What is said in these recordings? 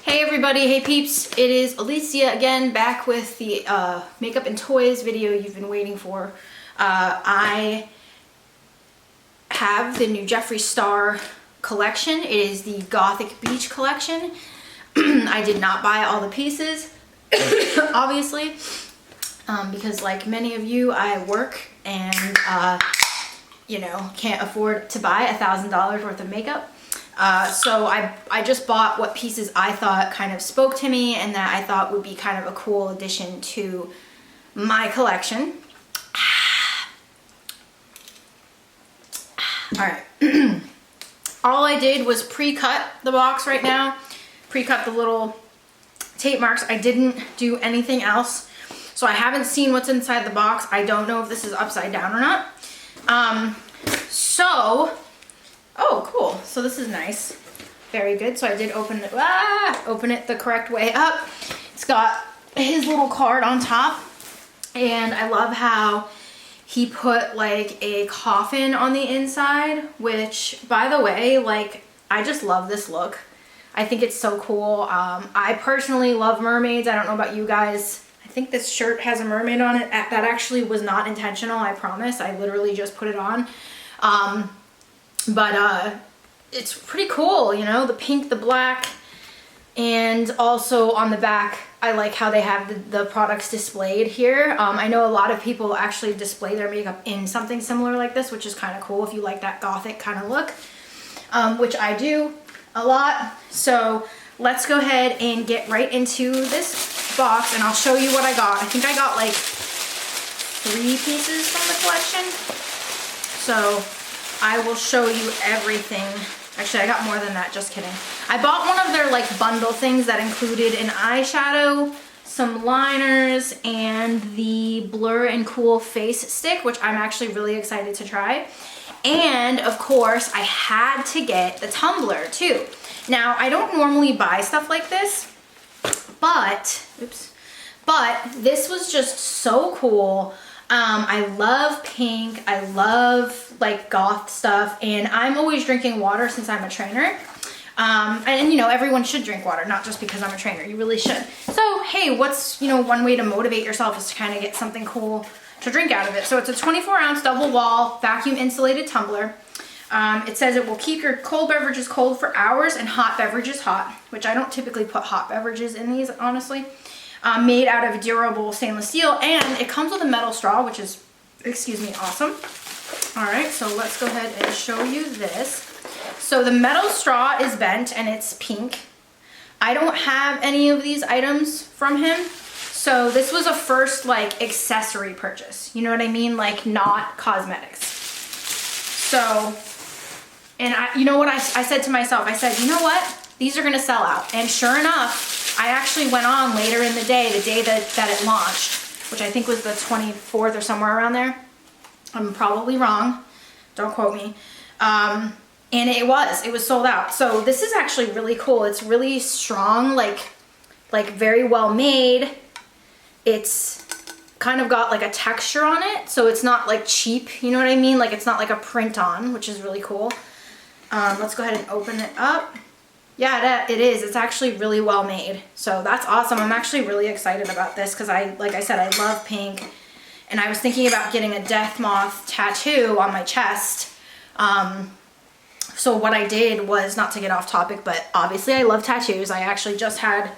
Hey everybody, hey peeps, it is Alicia again, back with the makeup and toys video you've been waiting for. I have the new Jeffree Star collection. It is the Gothic Beach collection. I did not buy all the pieces, obviously, because like many of you, I work and, you know, can't afford to buy $1,000 worth of makeup. So I just bought what pieces I thought kind of spoke to me and that I thought would be kind of a cool addition to my collection. Alright. All I did was pre-cut the box right now. Pre-cut the little tape marks. I didn't do anything else. So I haven't seen what's inside the box. I don't know if this is upside down or not. Oh, cool. So this is nice. Very good. So I did open it, open it the correct way up. It's got his little card on top. And I love how he put like a coffin on the inside, which, by the way, like, I just love this look. I think it's so cool. I personally love mermaids. I don't know about you guys. I think this shirt has a mermaid on it. That actually was not intentional, I promise. I literally just put it on. But it's pretty cool, you know, the pink, the black, and also on the back, I like how they have the products displayed here. I know a lot of people actually display their makeup in something similar like this, which is kind of cool if you like that gothic kind of look, which I do a lot. So let's go ahead and get right into this box, and I'll show you what I got. I think I got like 3 pieces from the collection. So I will show you everything. Actually, I got more than that, just kidding. I bought one of their like bundle things that included an eyeshadow, some liners, and the Blur and Cool face stick, which I'm actually really excited to try. And of course, I had to get the tumbler too. Now, I don't normally buy stuff like this, but this was just so cool. I love pink, I love like goth stuff, and I'm always drinking water since I'm a trainer. And you know, everyone should drink water, not just because I'm a trainer, you really should. So hey, what's, you know, one way to motivate yourself is to kind of get something cool to drink out of it. So it's a 24-ounce double wall vacuum insulated tumbler. It says it will keep your cold beverages cold for hours and hot beverages hot, which I don't typically put hot beverages in these, honestly. Made out of durable stainless steel, and it comes with a metal straw, which is, excuse me, awesome. All right, so let's go ahead and show you this. So the metal straw is bent and it's pink. I don't have any of these items from him, so this was a first like accessory purchase. You know what I mean? Like not cosmetics. So, and you know what I said to myself? I said, you know what? These are gonna sell out. And sure enough, I actually went on later in the day that it launched, which I think was the 24th or somewhere around there. I'm probably wrong, don't quote me. And it was sold out. So this is actually really cool. It's really strong, like very well made. It's kind of got like a texture on it, so it's not like cheap, you know what I mean? Like it's not like a print on, which is really cool. Let's go ahead and open it up. Yeah, it is. It's actually really well made. So that's awesome. I'm actually really excited about this because like I said, I love pink. And I was thinking about getting a death moth tattoo on my chest. So what I did was, not to get off topic, but obviously I love tattoos. I actually just had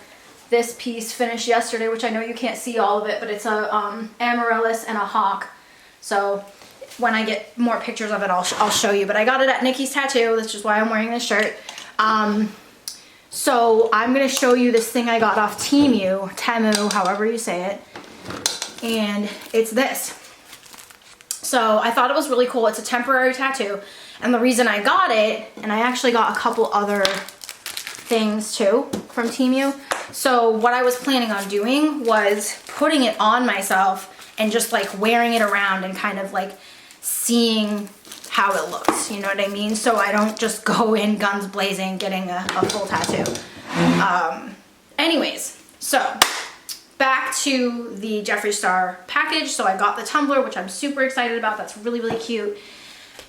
this piece finished yesterday, which I know you can't see all of it, but it's a amaryllis and a hawk. So when I get more pictures of it, I'll show you. But I got it at Nikki's Tattoo. That's just why I'm wearing this shirt. So I'm going to show you this thing I got off Temu, however you say it, and it's this. So I thought it was really cool. It's a temporary tattoo, and the reason I got it, and I actually got a couple other things too from Temu. So what I was planning on doing was putting it on myself and just like wearing it around and kind of like seeing how it looks, you know what I mean? So I don't just go in guns blazing getting a full tattoo. Anyways, so back to the Jeffree Star package. So I got the tumbler, which I'm super excited about. That's really, really cute.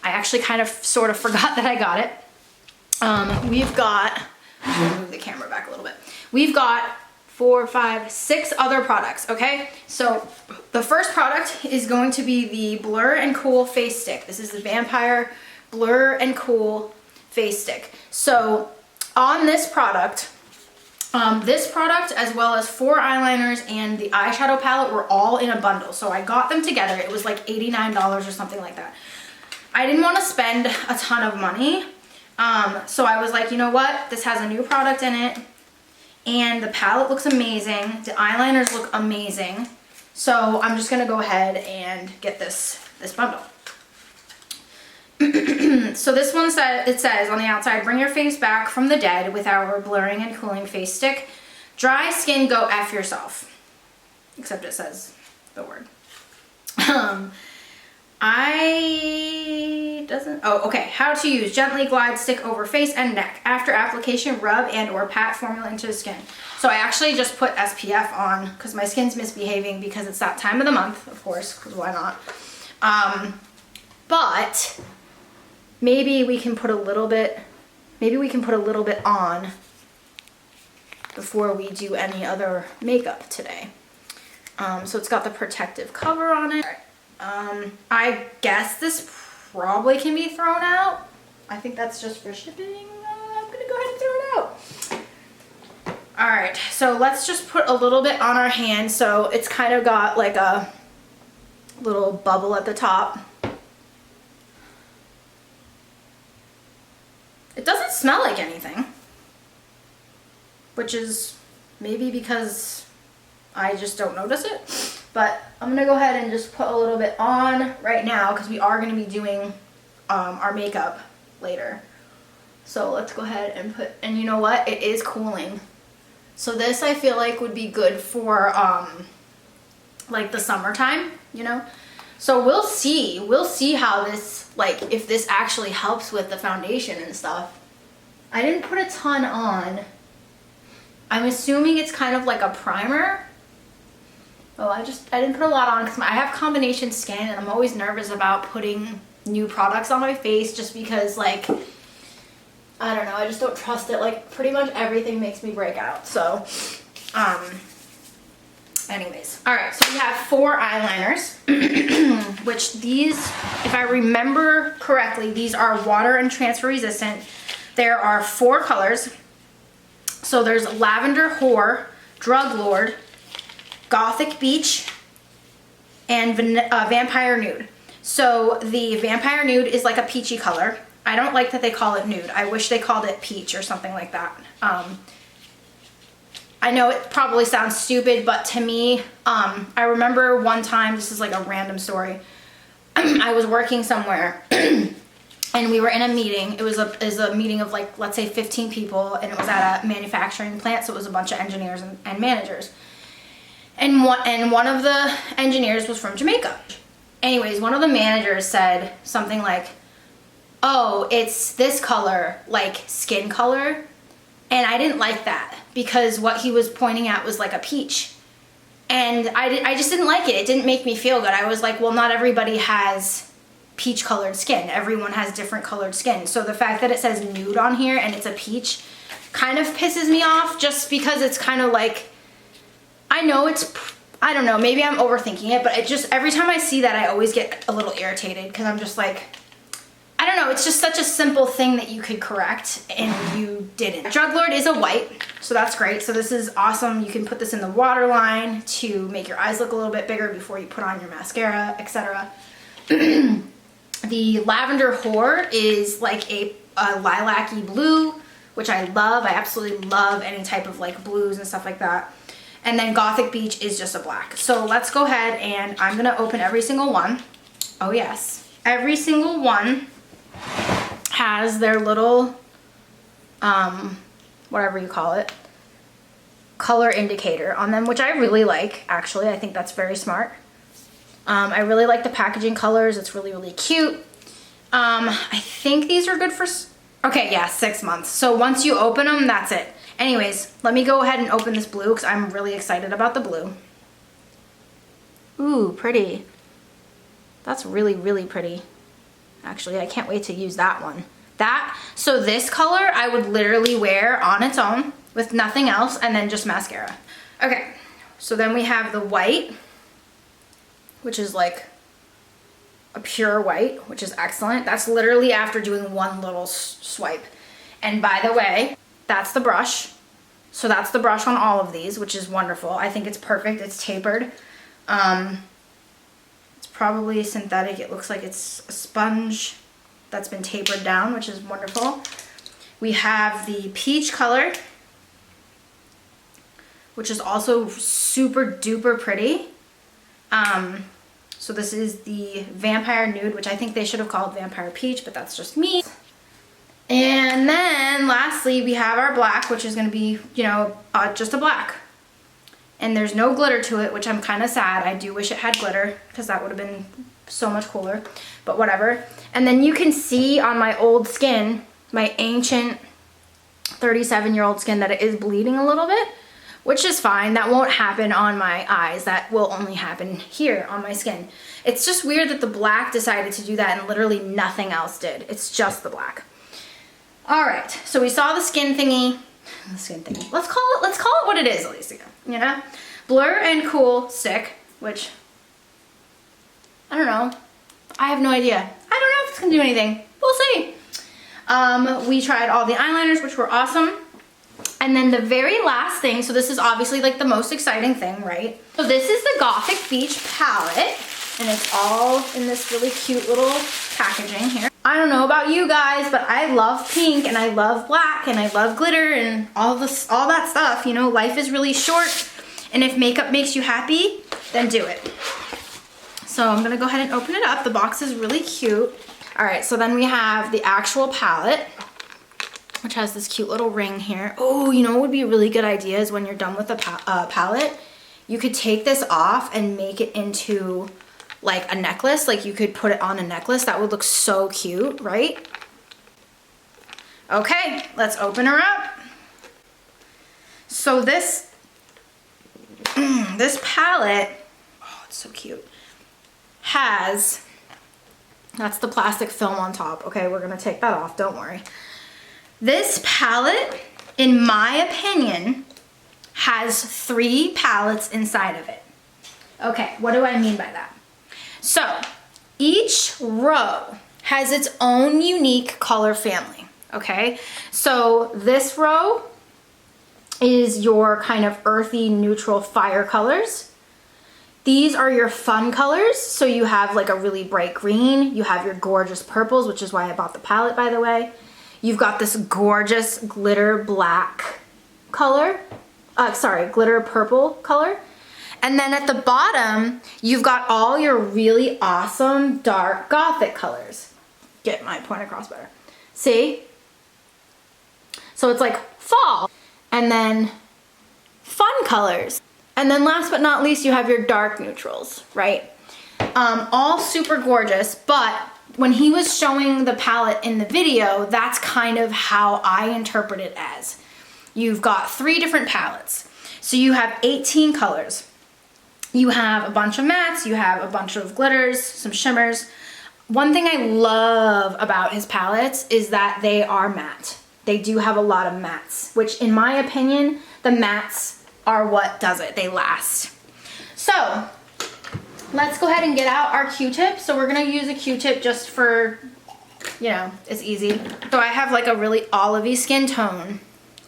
I actually kind of sort of forgot that I got it. We've got I'm gonna move the camera back a little bit. We've got 4, 5, 6 other products, okay? So the first product is going to be the Blur and Cool Face Stick. This is the Vampire Blur and Cool Face Stick. So on this product as well as 4 eyeliners and the eyeshadow palette were all in a bundle. So I got them together. It was like $89 or something like that. I didn't want to spend a ton of money. So I was like, you know what? This has a new product in it. And the palette looks amazing. The eyeliners look amazing. So I'm just gonna go ahead and get this bundle. So this one it says on the outside, bring your face back from the dead with our blurring and cooling face stick. Dry skin, go F yourself. Except it says the word. Okay, how to use. Gently glide stick over face and neck. After application, rub and or pat formula into the skin. So I actually just put SPF on because my skin's misbehaving because it's that time of the month, of course, because why not? But maybe we can put a little bit on before we do any other makeup today. So it's got the protective cover on it. I guess this probably can be thrown out. I think that's just for shipping. I'm gonna go ahead and throw it out. All right, so let's just put a little bit on our hand. So it's kind of got like a little bubble at the top. It doesn't smell like anything, which is maybe because I just don't notice it. But I'm gonna go ahead and just put a little bit on right now because we are gonna be doing our makeup later. So let's go ahead and put, and you know what? It is cooling. So this I feel like would be good for like the summertime, you know? So we'll see how this, like if this actually helps with the foundation and stuff. I didn't put a ton on. I'm assuming it's kind of like a primer. Oh, I didn't put a lot on because I have combination skin and I'm always nervous about putting new products on my face just because, like, I don't know, I just don't trust it. Like, pretty much everything makes me break out. So, anyways. All right, so we have 4 eyeliners, which these, if I remember correctly, these are water and transfer resistant. There are 4 colors. So there's Lavender Whore, Drug Lord, Gothic Beach, and Vampire Nude. So the Vampire Nude is like a peachy color. I don't like that they call it nude. I wish they called it peach or something like that. I know it probably sounds stupid, but to me, I remember one time, this is like a random story, I was working somewhere and we were in a meeting. It was a meeting of like, let's say 15 people, and it was at a manufacturing plant, so it was a bunch of engineers and managers. And one of the engineers was from Jamaica. Anyways, one of the managers said something like, oh, it's this color, like skin color. And I didn't like that because what he was pointing at was like a peach. And I just didn't like it. It didn't make me feel good. I was like, well, not everybody has peach colored skin. Everyone has different colored skin. So the fact that it says nude on here and it's a peach kind of pisses me off, just because it's kind of like, I know it's, I don't know, maybe I'm overthinking it, but it just, every time I see that, I always get a little irritated because I'm just like, I don't know, it's just such a simple thing that you could correct and you didn't. Drug Lord is a white, so that's great. So this is awesome. You can put this in the waterline to make your eyes look a little bit bigger before you put on your mascara, etc. The Lavender Whore is like a lilac-y blue, which I love. I absolutely love any type of like blues and stuff like that. And then Gothic Beach is just a black. So let's go ahead and I'm gonna open every single one. Oh yes. Every single one has their little, whatever you call it, color indicator on them, which I really like, actually. I think that's very smart. I really like the packaging colors. It's really, really cute. I think these are good for, okay, yeah, 6 months. So once you open them, that's it. Anyways, let me go ahead and open this blue because I'm really excited about the blue. Ooh, pretty. That's really, really pretty. Actually, I can't wait to use that one. So this color I would literally wear on its own with nothing else and then just mascara. Okay, so then we have the white, which is like a pure white, which is excellent. That's literally after doing one little swipe. And by the way, that's the brush. So that's the brush on all of these, which is wonderful. I think it's perfect. It's tapered. It's probably synthetic. It looks like it's a sponge that's been tapered down, which is wonderful. We have the peach color, which is also super duper pretty. So this is the Vampire Nude, which I think they should have called Vampire Peach, but that's just me. And then lastly, we have our black, which is gonna be, you know, just a black. And there's no glitter to it, which I'm kind of sad. I do wish it had glitter because that would have been so much cooler, but whatever. And then you can see on my old skin, my ancient 37-year-old skin, that it is bleeding a little bit, which is fine. That won't happen on my eyes. That will only happen here on my skin. It's just weird that the black decided to do that and literally nothing else did. It's just the black. All right, so we saw the skin thingy. Let's call it what it is, Alicia, you know? Blur and Cool Stick, which, I don't know. I have no idea. I don't know if it's gonna do anything. We'll see. We tried all the eyeliners, which were awesome. And then the very last thing, so this is obviously like the most exciting thing, right? So this is the Gothic Beach palette, and it's all in this really cute little packaging here. I don't know about you guys, but I love pink and I love black and I love glitter and all that stuff. You know, life is really short, and if makeup makes you happy, then do it. So I'm gonna go ahead and open it up. The box is really cute. All right, so then we have the actual palette, which has this cute little ring here. Oh, you know what would be a really good idea is when you're done with the palette, you could take this off and make it into like a necklace. Like you could put it on a necklace. That would look so cute, right? Okay, let's open her up. So this palette, oh, it's so cute, has, that's the plastic film on top. Okay, we're gonna take that off, don't worry. This palette, in my opinion, has 3 palettes inside of it. Okay, what do I mean by that? So, each row has its own unique color family, okay? So, this row is your kind of earthy, neutral fire colors. These are your fun colors. So, you have like a really bright green, you have your gorgeous purples, which is why I bought the palette, by the way. You've got this gorgeous glitter black color, glitter purple color. And then at the bottom, you've got all your really awesome dark Gothic colors. Get my point across better. See? So it's like fall, and then fun colors. And then last but not least, you have your dark neutrals, right? All super gorgeous, but when he was showing the palette in the video, that's kind of how I interpret it as. You've got 3 different palettes. So you have 18 colors. You have a bunch of mattes, you have a bunch of glitters, some shimmers. One thing I love about his palettes is that they are matte. They do have a lot of mattes, which in my opinion, the mattes are what does it. They last. So, let's go ahead and get out our Q-tip. So we're gonna use a Q-tip just for, you know, it's easy. So I have like a really olivey skin tone.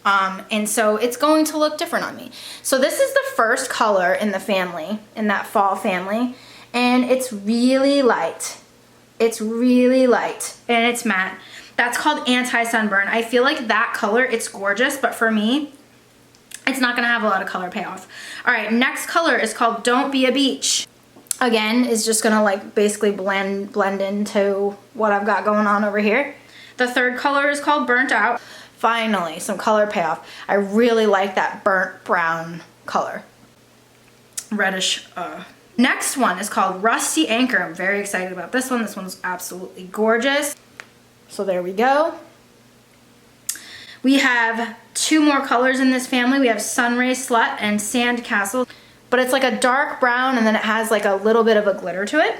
And so it's going to look different on me. So this is the first color in the family, in that fall family. And it's really light. It's really light and it's matte. That's called Anti-Sunburn. I feel like that color, it's gorgeous, but for me, it's not gonna have a lot of color payoff. All right, next color is called Don't Be a Beach. Again, is just gonna like basically blend into what I've got going on over here. The third color is called Burnt Out. Finally, some color payoff. I really like that burnt brown color. Reddish. Next one is called Rusty Anchor. I'm very excited about this one. This one's absolutely gorgeous. So there we go. We have 2 more colors in this family. We have Sunray Slut and Sand Castle. But it's like a dark brown and then it has like a little bit of a glitter to it.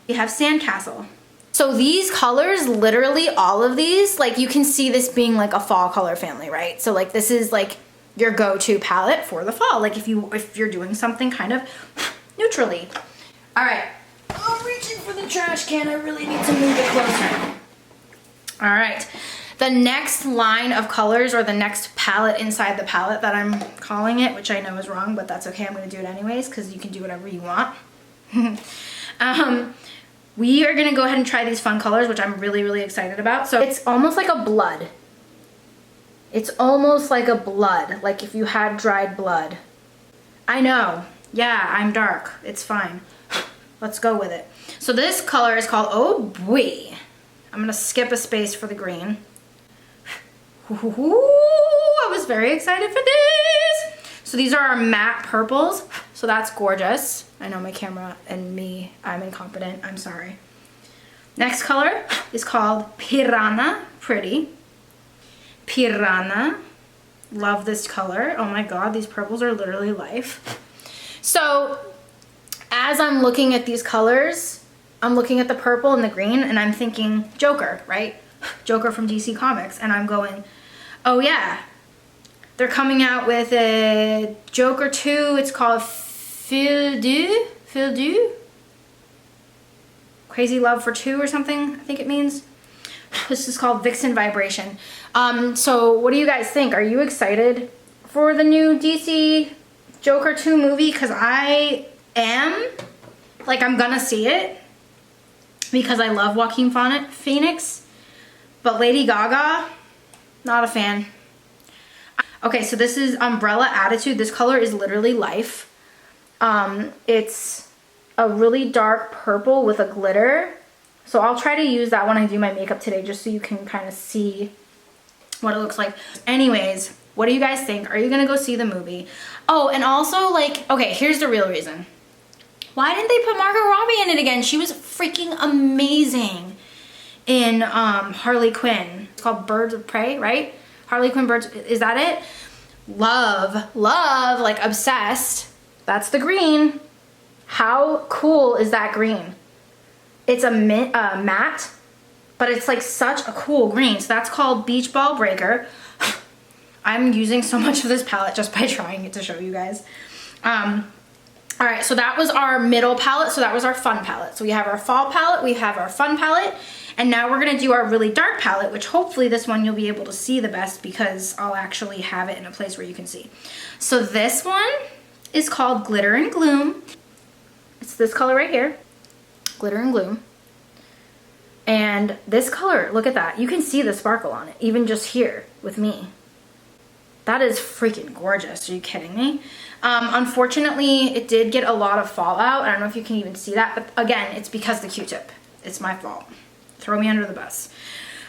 We have Sand Castle. So So these colors, literally all of these, like you can see this being like a fall color family, right? So like this is like your go-to palette for the fall, like if you're doing something kind of neutrally. All right, I'm reaching for the trash can. I really need to move it closer. All right, the next line of colors, or the next palette inside the palette that I'm calling it, which I know is wrong, but that's okay. I'm gonna do it anyways because you can do whatever you want. We are gonna go ahead and try these fun colors, which I'm really, really excited about. So it's almost like a blood. It's almost like a blood, like if you had dried blood. I know, yeah, I'm dark, it's fine. Let's go with it. So this color is called Oh Boy. I'm gonna skip a space for the green. Ooh, I was very excited for this. So these are our matte purples. So that's gorgeous. I know my camera and me, I'm incompetent, I'm sorry. Next color is called Piranha, pretty. Piranha, love this color. Oh my God, these purples are literally life. So as I'm looking at these colors, I'm looking at the purple and the green and I'm thinking Joker, right? Joker from DC Comics. And I'm going, oh yeah, they're coming out with a Joker 2. It's called Fil du? Crazy Love for 2 or something, I think it means. This is called Vixen Vibration. So what do you guys think? Are you excited for the new DC Joker 2 movie? Because I am. Like, I'm gonna see it because I love Joaquin Phoenix. But Lady Gaga, not a fan. Okay, so this is Umbrella Attitude. This color is literally life. It's a really dark purple with a glitter. So I'll try to use that when I do my makeup today, just so you can kind of see what it looks like. Anyways, what do you guys think? Are you gonna go see the movie? Oh, and also, like, okay, here's the real reason. Why didn't they put Margot Robbie in it again? She was freaking amazing in Harley Quinn. It's called Birds of Prey, right? Harley Quinn Birds, is that it? Love, like obsessed. That's the green. How cool is that green? It's a matte, but it's like such a cool green. So that's called Beach Ball Breaker. I'm using so much of this palette just by trying it to show you guys. All right, so that was our middle palette. So that was our fun palette. So we have our fall palette, we have our fun palette, and now we're gonna do our really dark palette, which hopefully this one you'll be able to see the best because I'll actually have it in a place where you can see. So this one is called Glitter and Gloom. It's this color right here, Glitter and Gloom. And this color, look at that. You can see the sparkle on it, even just here with me. That is freaking gorgeous. Are you kidding me? Unfortunately, it did get a lot of fallout. I don't know if you can even see that, but again, it's because the Q-tip. It's my fault. Throw me under the bus.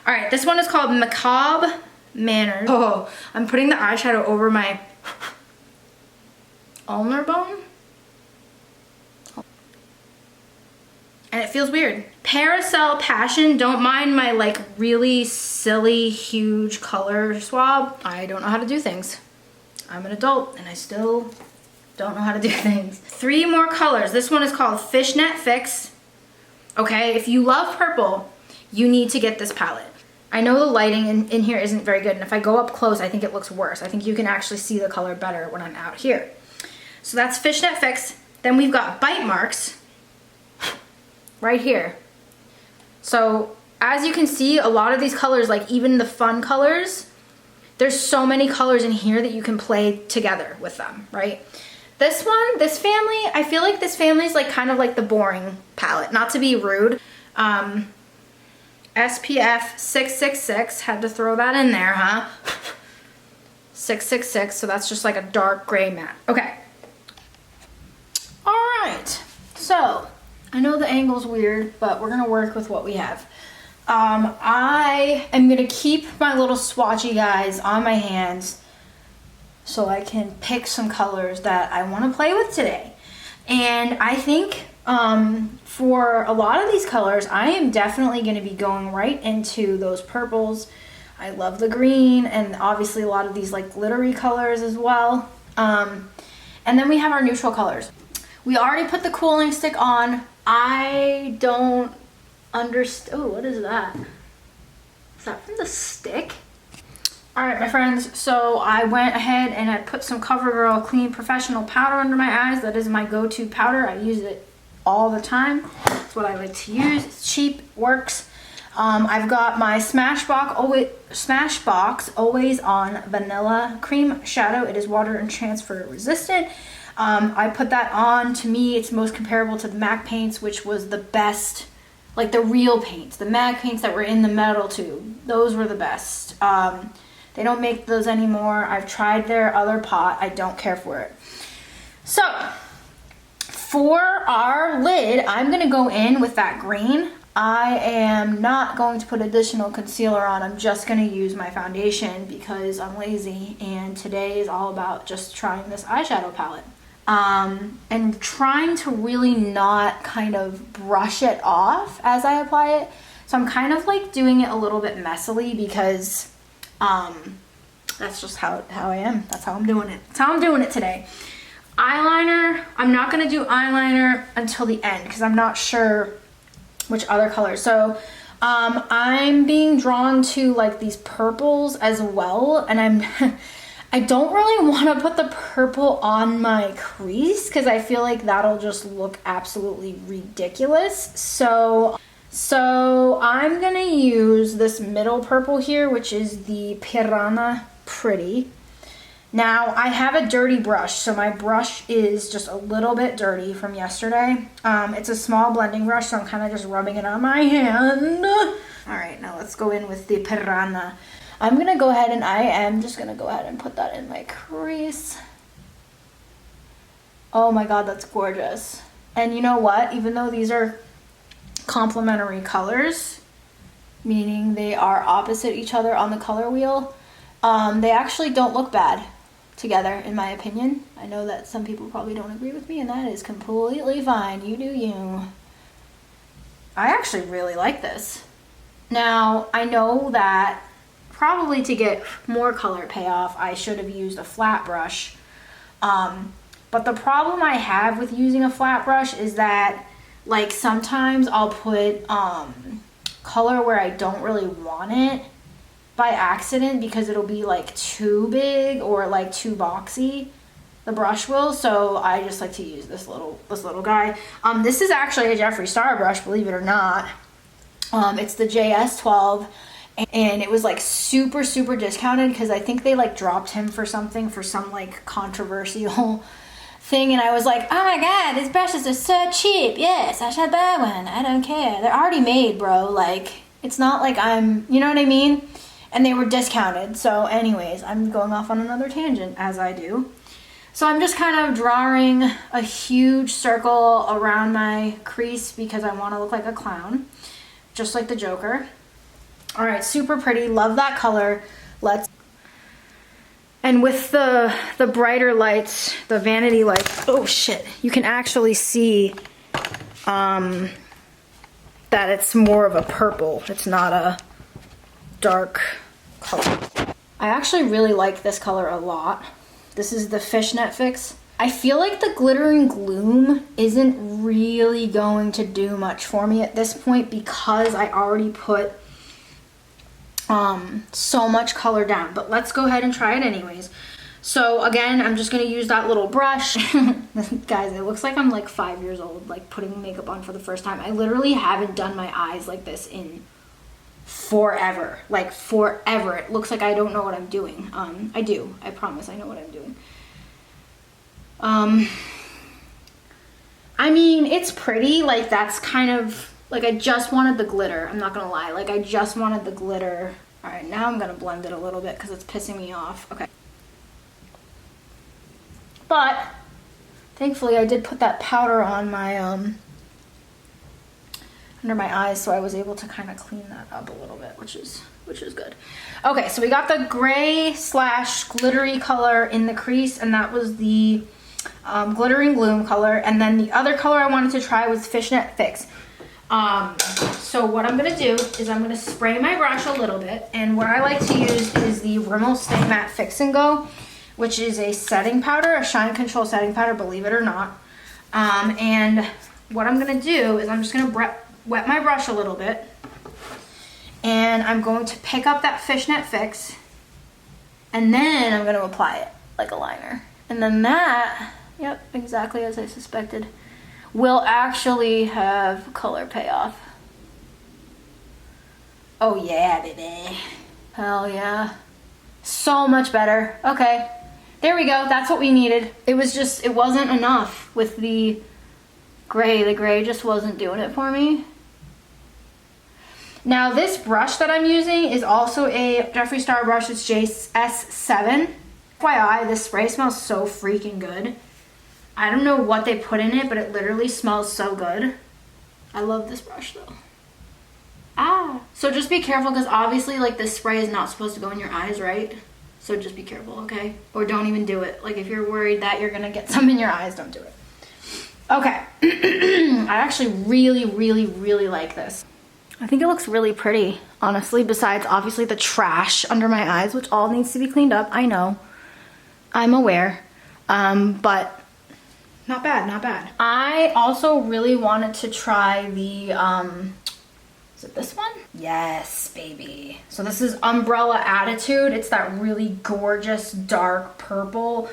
All right, this one is called Macabre Manners. Oh, I'm putting the eyeshadow over my ulnar bone. And it feels weird. Parasol Passion, don't mind my like really silly, huge color swab. I don't know how to do things. I'm an adult and I still don't know how to do things. 3 more colors. This one is called Fishnet Fix. Okay, if you love purple, you need to get this palette. I know the lighting in here isn't very good, and if I go up close, I think it looks worse. I think you can actually see the color better when I'm out here. So that's Fishnet Fix. Then we've got Bite Marks right here. So as you can see, a lot of these colors, like even the fun colors, there's so many colors in here that you can play together with them, right? This one, this family, I feel like this family is like kind of like the boring palette, not to be rude. SPF 666, had to throw that in there, huh? 666, so that's just like a dark gray matte. Okay. All right, so I know the angle's weird, but we're gonna work with what we have. I am gonna keep my little swatchy guys on my hands so I can pick some colors that I wanna play with today. And I think for a lot of these colors, I am definitely gonna be going right into those purples. I love the green and obviously a lot of these like glittery colors as well. And then we have our neutral colors. We already put the cooling stick on. I don't Oh, what is that? Is that from the stick? All right, my friends, so I went ahead and I put some CoverGirl Clean Professional powder under my eyes. That is my go-to powder. I use it all the time. It's what I like to use. It's cheap, works. I've got my Smashbox Always On Vanilla Cream Shadow. It is water and transfer resistant. I put that on. To me, it's most comparable to the MAC paints, which was the best, like the real paints. The MAC paints that were in the metal tube, those were the best. They don't make those anymore. I've tried their other pot. I don't care for it. So, for our lid, I'm going to go in with that green. I am not going to put additional concealer on. I'm just going to use my foundation because I'm lazy. And today is all about just trying this eyeshadow palette. And trying to really not kind of brush it off as I apply it. So I'm kind of like doing it a little bit messily because that's just how I am. That's how I'm doing it. That's how I'm doing it today. Eyeliner, I'm not going to do eyeliner until the end because I'm not sure which other color. So I'm being drawn to like these purples as well, and I don't really want to put the purple on my crease because I feel like that'll just look absolutely ridiculous. So I'm gonna use this middle purple here, which is the Piranha Pretty. Now I have a dirty brush, so my brush is just a little bit dirty from yesterday. It's a small blending brush, so I'm kind of just rubbing it on my hand. All right, now let's go in with the Piranha. I'm gonna go ahead and I am just gonna go ahead and put that in my crease. Oh my God, that's gorgeous. And you know what? Even though these are complementary colors, meaning they are opposite each other on the color wheel, they actually don't look bad together, in my opinion. I know that some people probably don't agree with me, and that is completely fine. You do you. I actually really like this. Now, I know that probably to get more color payoff, I should have used a flat brush. But the problem I have with using a flat brush is that, like, sometimes I'll put color where I don't really want it by accident because it'll be like too big or like too boxy, the brush will. So I just like to use this little guy. This is actually a Jeffree Star brush, believe it or not. It's the JS12, and it was like super discounted because I think they like dropped him for something, for some like controversial thing, and I was like, oh my God, these brushes are so cheap. Yes, I should buy one. I don't care. They're already made, bro. Like, it's not like I'm, you know what I mean? And they were discounted. So anyways, I'm going off on another tangent, as I do. So I'm just kind of drawing a huge circle around my crease because I want to look like a clown, just like the Joker. All right, super pretty. Love that color. And with the brighter lights, the vanity lights, oh shit, you can actually see that it's more of a purple. It's not a dark color. I actually really like this color a lot. This is the Fishnet Fix. I feel like the Glittering Gloom isn't really going to do much for me at this point because I already put so much color down, but let's go ahead and try it anyways. So again, I'm just gonna use that little brush. Guys, it looks like I'm like 5 years old, like putting makeup on for the first time. I literally haven't done my eyes like this in forever, like forever. It looks like I don't know what I'm doing. I do, I promise I know what I'm doing. I mean, it's pretty, like that's kind of, like I just wanted the glitter, I'm not gonna lie, like I just wanted the glitter. All right, now I'm gonna blend it a little bit because it's pissing me off. Okay. But thankfully I did put that powder on my, under my eyes, so I was able to kind of clean that up a little bit, which is good. Okay, so we got the gray / glittery color in the crease, and that was the Glittering Gloom color. And then the other color I wanted to try was Fishnet Fix. So what I'm gonna do is I'm gonna spray my brush a little bit, and what I like to use is the Rimmel Stay Matte Fix and Go, which is a setting powder, a shine control setting powder, believe it or not. And what I'm gonna do is I'm just gonna wet my brush a little bit. And I'm going to pick up that fishnet fix. And then I'm going to apply it like a liner. And then that, yep, exactly as I suspected, will actually have color payoff. Oh yeah, baby. Hell yeah. So much better. Okay, there we go. That's what we needed. It was just, it wasn't enough with the gray. The gray just wasn't doing it for me. Now this brush that I'm using is also a Jeffree Star brush. It's JS7. FYI, this spray smells so freaking good. I don't know what they put in it, but it literally smells so good. I love this brush though. So just be careful, because obviously like this spray is not supposed to go in your eyes, right? So just be careful, okay? Or don't even do it. Like if you're worried that you're gonna get some in your eyes, don't do it. Okay. I actually really like this. I think it looks really pretty, honestly, besides obviously the trash under my eyes, which all needs to be cleaned up. I know. I'm aware. But not bad, not bad. I also really wanted to try the, is it this one? Yes, baby. So this is Umbrella Attitude. It's that really gorgeous dark purple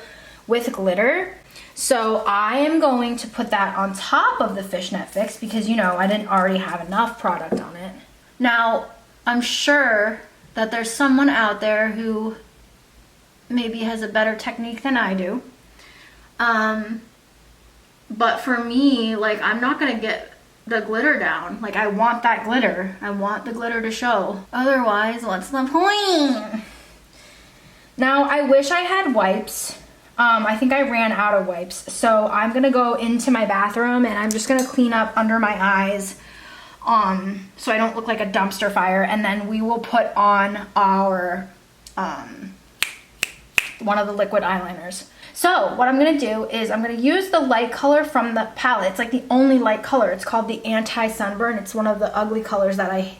with glitter. So I am going to put that on top of the fishnet fix because, you know, I didn't already have enough product on it. Now, I'm sure that there's someone out there who maybe has a better technique than I do. But for me, like, I'm not gonna get the glitter down. Like, I want that glitter. I want the glitter to show. Otherwise, what's the point? Now, I wish I had wipes. I think I ran out of wipes. So I'm gonna go into my bathroom and I'm just gonna clean up under my eyes so I don't look like a dumpster fire. And then we will put on our, one of the liquid eyeliners. So what I'm gonna do is I'm gonna use the light color from the palette. It's like the only light color. It's called the Anti-Sunburn. It's one of the ugly colors that I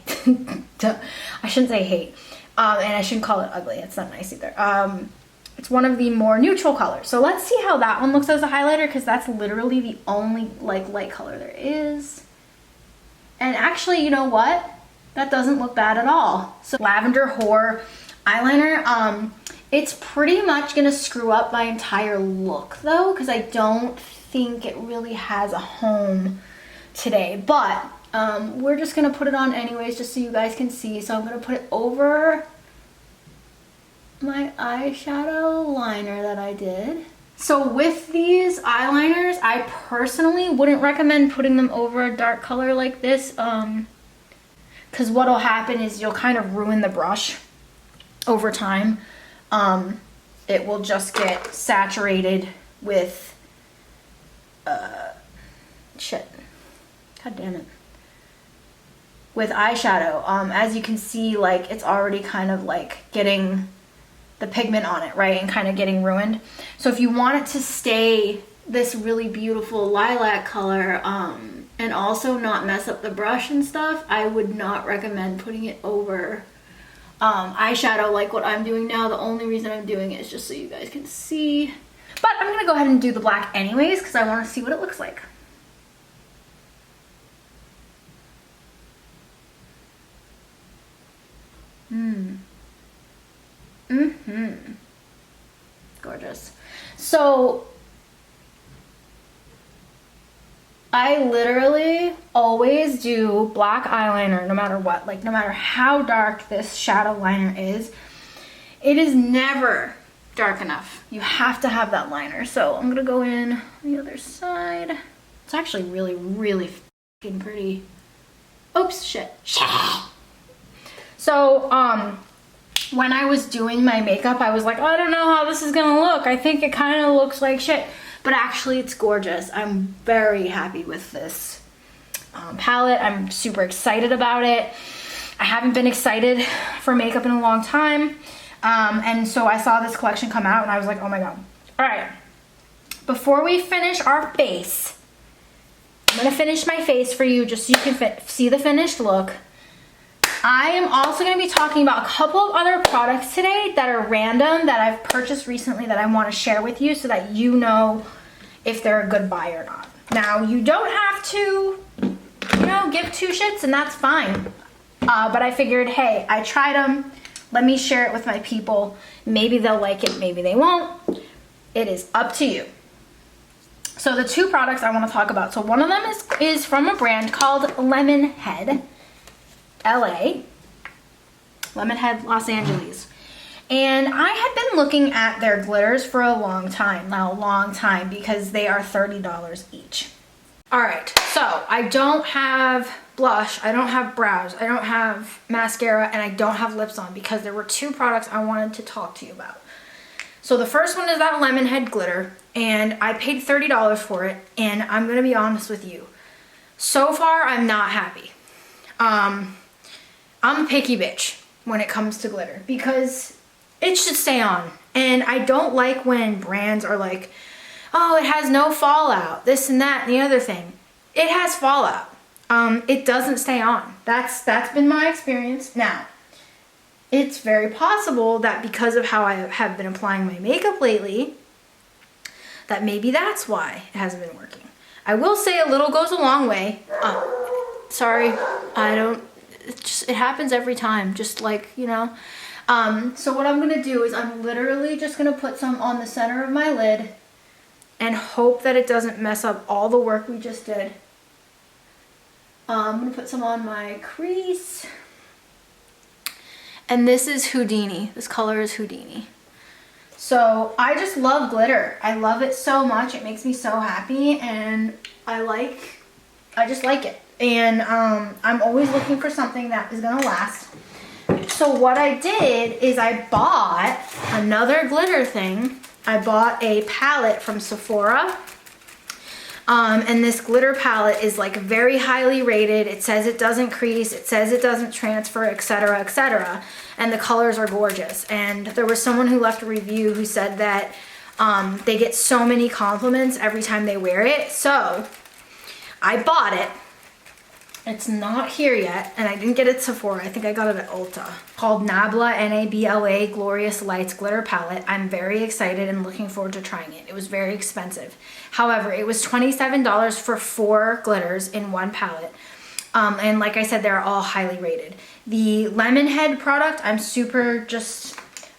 shouldn't say hate. And I shouldn't call it ugly. It's not nice either. It's one of the more neutral colors. So let's see how that one looks as a highlighter, because that's literally the only like light color there is. And actually, you know what? That doesn't look bad at all. So Lavender Whore eyeliner. It's pretty much gonna screw up my entire look though, because I don't think it really has a home today. But we're just gonna put it on anyways, just so you guys can see. So I'm gonna put it over my eyeshadow liner that I did. So with these eyeliners, I personally wouldn't recommend putting them over a dark color like this, because what'll happen is you'll kind of ruin the brush over time. It will just get saturated with shit. God damn it. With eyeshadow. As you can see, like, it's already kind of like getting the pigment on it, right, and kind of getting ruined. So if you want it to stay this really beautiful lilac color, and also not mess up the brush and stuff, I would not recommend putting it over eyeshadow like what I'm doing now. The only reason I'm doing it is just so you guys can see. But I'm gonna go ahead and do the black anyways, because I want to see what it looks like. Gorgeous. So I literally always do black eyeliner no matter what. Like, no matter how dark this shadow liner is, it is never dark enough. You have to have that liner. So I'm gonna go in on the other side. It's actually really fucking pretty. Oops, shit. So when I was doing my makeup, I was like, oh, I don't know how this is gonna look. I think it kind of looks like shit. But actually, it's gorgeous. I'm very happy with this palette. I'm super excited about it. I haven't been excited for makeup in a long time. And so I saw this collection come out and I was like, oh my God. All right, before we finish our face, I'm gonna finish my face for you just so you can see the finished look. I am also going to be talking about a couple of other products today that are random that I've purchased recently that I want to share with you so that you know if they're a good buy or not. Now, you don't have to know, give two shits and that's fine. But I figured, hey, I tried them. Let me share it with my people. Maybe they'll like it, maybe they won't. It is up to you. So the two products I want to talk about. So one of them is from a brand called Lemonhead LA. Lemonhead Los Angeles. And I had been looking at their glitters for a long time. Now, a long time, because they are $30 each. Alright, so I don't have blush, I don't have brows, I don't have mascara, and I don't have lips on because there were two products I wanted to talk to you about. So the first one is that Lemonhead Glitter, and I paid $30 for it, and I'm going to be honest with you. So far, I'm not happy. I'm a picky bitch when it comes to glitter because it should stay on. And I don't like when brands are like, oh, it has no fallout, this and that and the other thing. It has fallout. It doesn't stay on. That's been my experience. Now, it's very possible that because of how I have been applying my makeup lately, that maybe that's why it hasn't been working. I will say a little goes a long way. Sorry, it happens every time, just like, you know. So what I'm gonna do is I'm literally just gonna put some on the center of my lid and hope that it doesn't mess up all the work we just did. I'm gonna put some on my crease. And this is Houdini. This color is Houdini. So I just love glitter. I love it so much. It makes me so happy, and I just like it. And I'm always looking for something that is gonna last. So what I did is I bought another glitter thing. I bought a palette from Sephora. And this glitter palette is like very highly rated. It says it doesn't crease, it says it doesn't transfer, etc., etc. And the colors are gorgeous. And there was someone who left a review who said that they get so many compliments every time they wear it. So I bought it. It's not here yet, and I didn't get it at Sephora. I think I got it at Ulta. Called Nabla, N-A-B-L-A Glorious Lights Glitter Palette. I'm very excited and looking forward to trying it. It was very expensive. However, it was $27 for 4 glitters in one palette. And like I said, they're all highly rated. The Lemonhead product, I'm super just,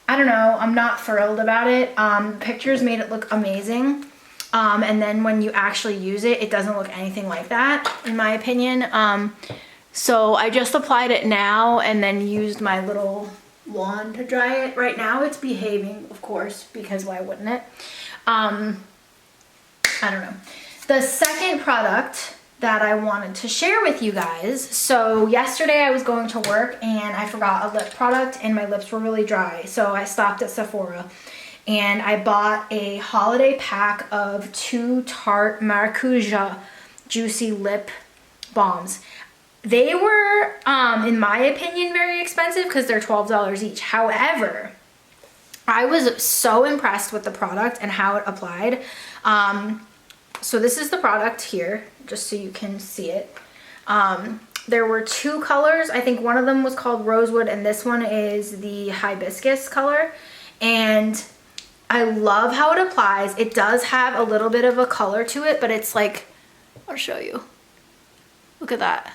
I don't know, I'm not thrilled about it. Pictures made it look amazing. And then when you actually use it, it doesn't look anything like that, in my opinion. So I just applied it now and then used my little wand to dry it. Right now it's behaving, of course, because why wouldn't it? I don't know. The second product that I wanted to share with you guys. So yesterday I was going to work and I forgot a lip product and my lips were really dry. So I stopped at Sephora. And I bought a holiday pack of 2 Tarte Maracujá Juicy Lip Balms. They were, in my opinion, very expensive because they're $12 each. However, I was so impressed with the product and how it applied. So this is the product here, just so you can see it. There were 2 colors. I think one of them was called Rosewood and this one is the Hibiscus color. And I love how it applies. It does have a little bit of a color to it, but it's like, I'll show you. Look at that.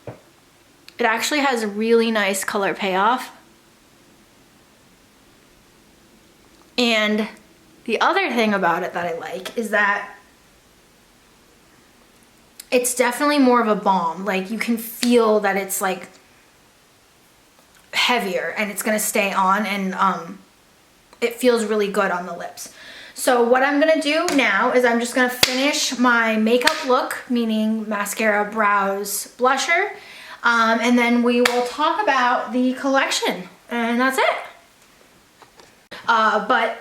It actually has a really nice color payoff. And the other thing about it that I like is that it's definitely more of a balm. Like you can feel that it's like heavier and it's gonna stay on, and it feels really good on the lips. So what I'm gonna do now is I'm just gonna finish my makeup look, meaning mascara, brows, blusher, and then we will talk about the collection, and that's it. But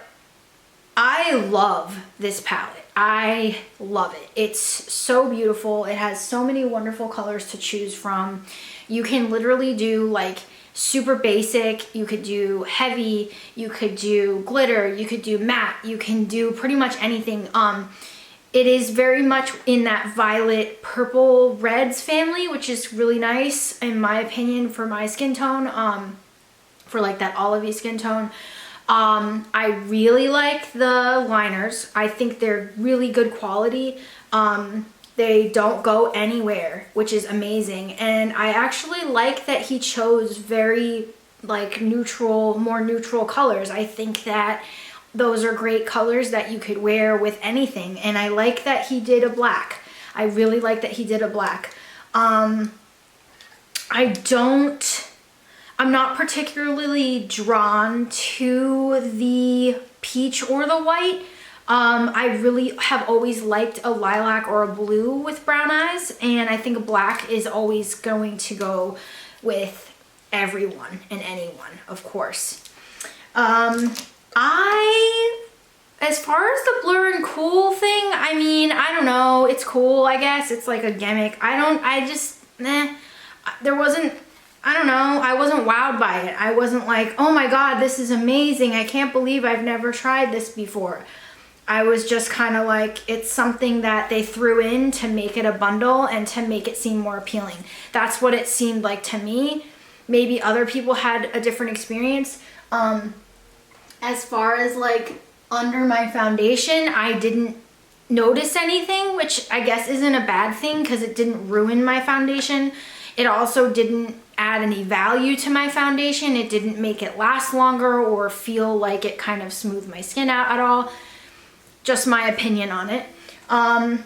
I love this palette. I love it. It's so beautiful. It has so many wonderful colors to choose from. You can literally do like super basic, you could do heavy, you could do glitter, you could do matte, you can do pretty much anything. It is very much in that violet purple reds family, which is really nice in my opinion for my skin tone, for like that olivey skin tone. I really like the liners. I think they're really good quality. They don't go anywhere, which is amazing. And I actually like that he chose very like neutral, more neutral colors. I think that those are great colors that you could wear with anything. And I like that he did a black. I really like that he did a black. I'm not particularly drawn to the peach or the white. I really have always liked a lilac or a blue with brown eyes, and I think a black is always going to go with everyone and anyone, of course. As far as the Blur and Cool thing, I mean, I don't know, it's cool, I guess. It's like a gimmick. There wasn't, I don't know, I wasn't wowed by it. I wasn't like, oh my God, this is amazing. I can't believe I've never tried this before. I was just kind of like, it's something that they threw in to make it a bundle and to make it seem more appealing. That's what it seemed like to me. Maybe other people had a different experience. As far as like under my foundation, I didn't notice anything, which I guess isn't a bad thing because it didn't ruin my foundation. It also didn't add any value to my foundation. It didn't make it last longer or feel like it kind of smoothed my skin out at all. Just my opinion on it. I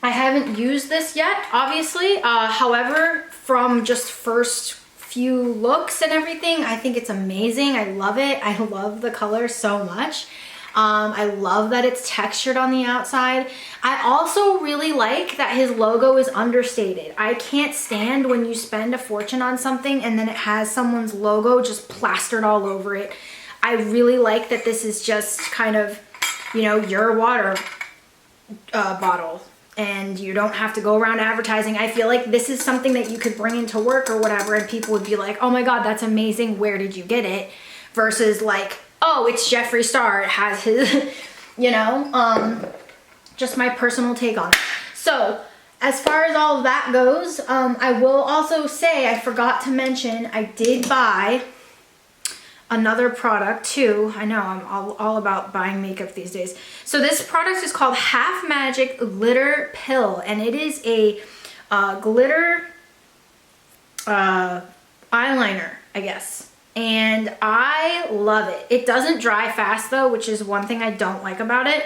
haven't used this yet, obviously. However, from just first few looks and everything, I think it's amazing. I love it. I love the color so much. I love that it's textured on the outside. I also really like that his logo is understated. I can't stand when you spend a fortune on something and then it has someone's logo just plastered all over it. I really like that this is just kind of, you know, your water bottle, and you don't have to go around advertising. I feel like this is something that you could bring into work or whatever, and people would be like, oh my God, that's amazing. Where did you get it? Versus like, oh, it's Jeffree Star. It has his, you know, just my personal take on it. So as far as all of that goes, I will also say, I forgot to mention, I did buy another product too. I know I'm all about buying makeup these days. So this product is called Half Magic Glitter Pill, and it is a glitter eyeliner, I guess. And I love it. It doesn't dry fast though, which is one thing I don't like about it.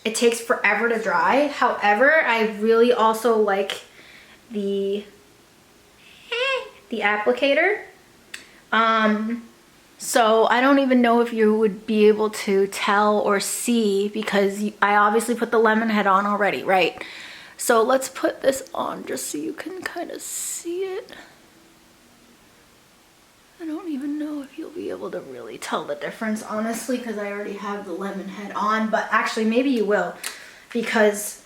It takes forever to dry. However, I really also like the applicator. So I don't even know if you would be able to tell or see, because I obviously put the Lemonhead on already, right? So let's put this on just so you can kind of see it. I don't even know if you'll be able to really tell the difference, honestly, because I already have the Lemonhead on, but actually maybe you will, because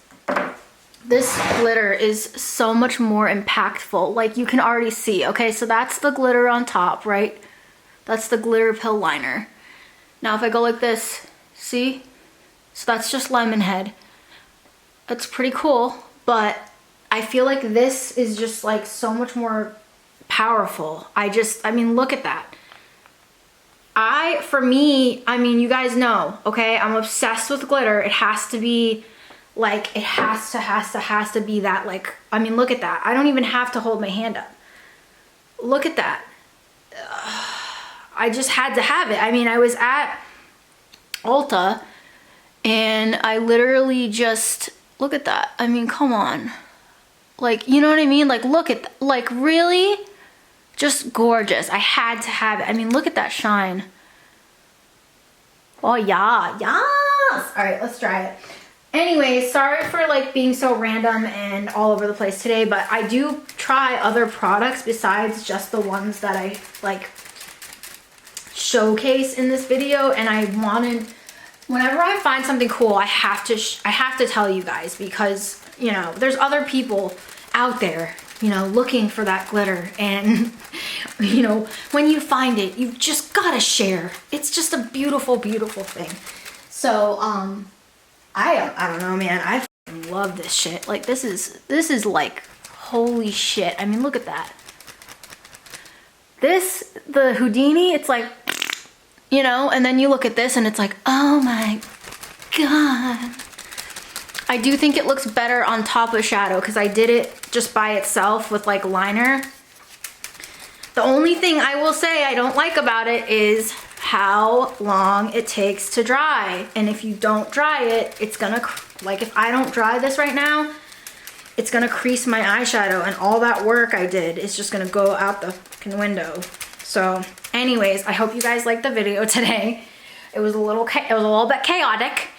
this glitter is so much more impactful. Like, you can already see, okay, so that's the glitter on top, right? That's the glitter pill liner. Now if I go like this, see? So that's just Lemonhead. It's pretty cool, but I feel like this is just like so much more powerful. I mean, look at that. For me, I mean, you guys know, okay, I'm obsessed with glitter. It has to be like, it has to be that, like, I mean, look at that. I don't even have to hold my hand up. Look at that. I just had to have it. I mean, I was at Ulta and I literally just, look at that. I mean, come on. Like, you know what I mean? Like, look at, like, really? Just gorgeous. I had to have it. I mean, look at that shine. Oh yeah, yes. All right, let's try it. Anyway, sorry for like being so random and all over the place today, but I do try other products besides just the ones that I like showcase in this video, and I wanted, whenever I find something cool, I have to tell you guys, because, you know, there's other people out there, you know, looking for that glitter, and you know, when you find it, you've just gotta share. It's just a beautiful, beautiful thing. So I don't know, man, I fucking love this shit. Like, this is like, holy shit. I mean, look at that. The Houdini, it's like, you know, and then you look at this and it's like, oh my God. I do think it looks better on top of shadow because I did it just by itself with like liner. The only thing I will say I don't like about it is how long it takes to dry. And if you don't dry it, it's gonna, like if I don't dry this right now, it's gonna crease my eyeshadow, and all that work I did is just gonna go out the fucking window. So anyways, I hope you guys liked the video today. It was a little bit chaotic.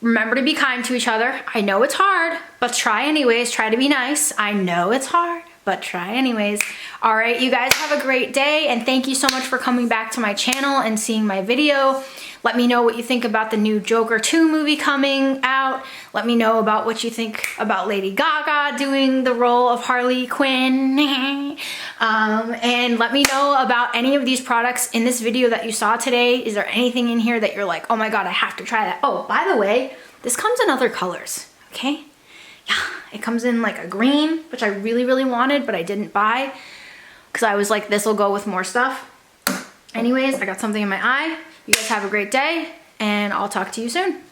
Remember to be kind to each other. I know it's hard, but try anyways. Try to be nice. I know it's hard, but try anyways. All right, you guys have a great day, and thank you so much for coming back to my channel and seeing my video. Let me know what you think about the new Joker 2 movie coming out. Let me know about what you think about Lady Gaga doing the role of Harley Quinn. And let me know about any of these products in this video that you saw today. Is there anything in here that you're like, oh my God, I have to try that? Oh, by the way, this comes in other colors, okay? Yeah, it comes in like a green, which I really, really wanted, but I didn't buy because I was like, this will go with more stuff. Anyways, I got something in my eye. You guys have a great day, and I'll talk to you soon.